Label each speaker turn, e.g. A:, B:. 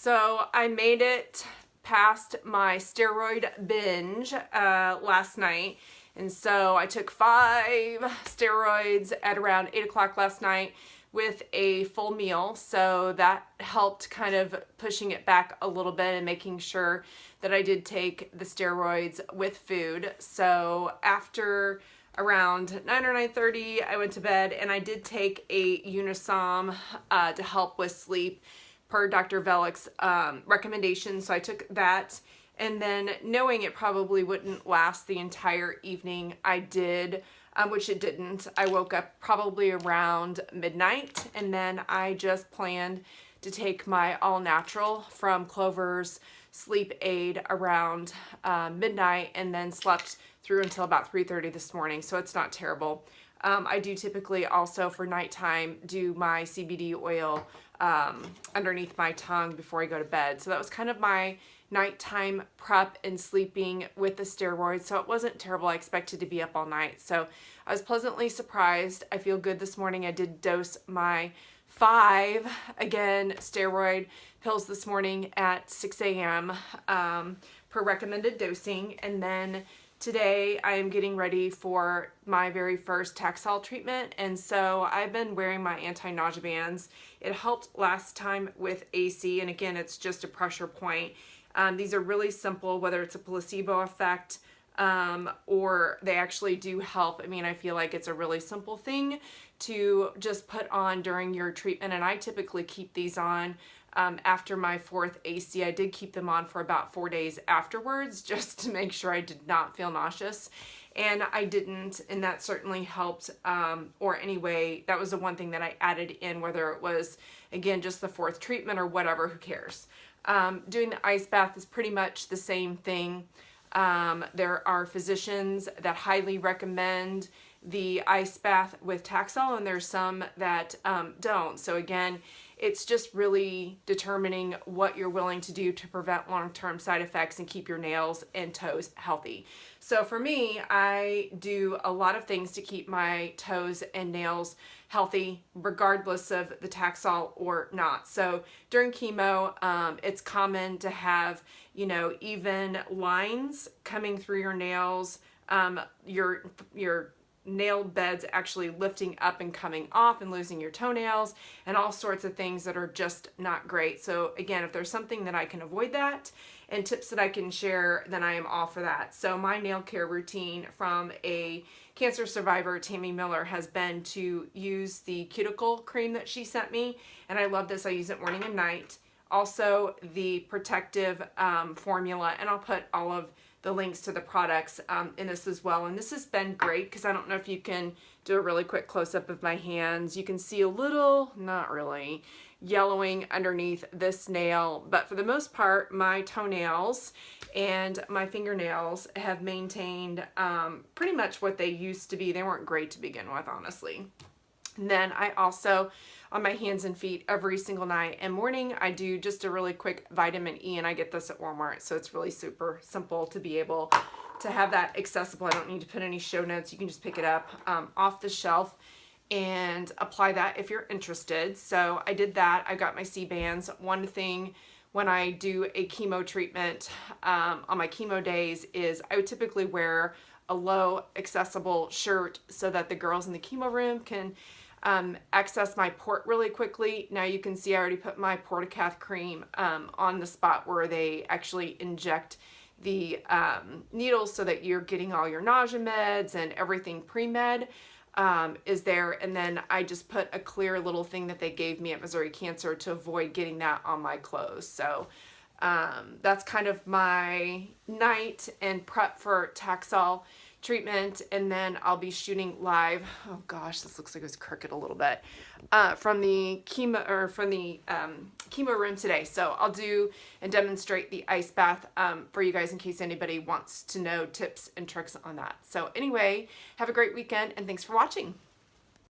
A: So I made it past my steroid binge last night. And so I took 5 steroids at around 8 o'clock last night with a full meal. So that helped kind of pushing it back a little bit and making sure that I did take the steroids with food. So after around 9 or 9:30, I went to bed and I did take a Unisom to help with sleep per Dr. Velik's recommendations. So I took that, and then knowing it probably wouldn't last the entire evening, I did, which it didn't. I woke up probably around midnight, and then I just planned to take my all natural from Clover's sleep aid around midnight, and then slept through until about 3:30 this morning, so it's not terrible. I do typically also for nighttime do my CBD oil underneath my tongue before I go to bed. So that was kind of my nighttime prep and sleeping with the steroids. So it wasn't terrible. I expected to be up all night. So I was pleasantly surprised. I feel good this morning. I did dose my 5, again, steroid pills this morning at 6 a.m. Per recommended dosing. And then today I am getting ready for my very first Taxol treatment, and so I've been wearing my anti-nausea bands. It helped last time with AC, and again, it's just a pressure point. These are really simple, whether it's a placebo effect or they actually do help. I mean, I feel like it's a really simple thing to just put on during your treatment, and I typically keep these on after my 4th AC. I did keep them on for about 4 days afterwards just to make sure I did not feel nauseous, and I didn't, and that certainly helped. Or anyway, that was the one thing that I added in, whether it was, again, just the 4th treatment or whatever, who cares. Doing the ice bath is pretty much the same thing. There are physicians that highly recommend the ice bath with Taxol, and there's some that don't. So again, it's just really determining what you're willing to do to prevent long-term side effects and keep your nails and toes healthy. So for me, I do a lot of things to keep my toes and nails healthy, regardless of the Taxol or not. So during chemo, it's common to have, you know, even lines coming through your nails, your nail beds actually lifting up and coming off and losing your toenails, and all sorts of things that are just not great. So again, if there's something that I can avoid that and tips that I can share, then I am all for that. So my nail care routine from a cancer survivor, Tammy Miller, has been to use the cuticle cream that she sent me, and I love this. I use it morning and night. Also the protective formula, and I'll put all of the links to the products in this as well. And this has been great because I don't know if you can do a really quick close-up of my hands. You can see a little, not really, yellowing underneath this nail, but for the most part, my toenails and my fingernails have maintained pretty much what they used to be. They weren't great to begin with, honestly. And then I also, on my hands and feet, every single night and morning, I do just a really quick vitamin E, and I get this at Walmart, so it's really super simple to be able to have that accessible. I don't need to put any show notes. You can just pick it up off the shelf and apply that if you're interested. So I did that. I got my C-bands. One thing when I do a chemo treatment on my chemo days is I would typically wear a low accessible shirt so that the girls in the chemo room can access my port really quickly. Now you can see I already put my Portacath cream on the spot where they actually inject the needles so that you're getting all your nausea meds and everything pre-med is there. And then I just put a clear little thing that they gave me at Missouri Cancer to avoid getting that on my clothes. So that's kind of my night and prep for Taxol treatment, and then I'll be shooting live. Oh gosh, this looks like it's crooked a little bit from the chemo room today. So I'll do and demonstrate the ice bath for you guys in case anybody wants to know tips and tricks on that. So anyway, have a great weekend and thanks for watching.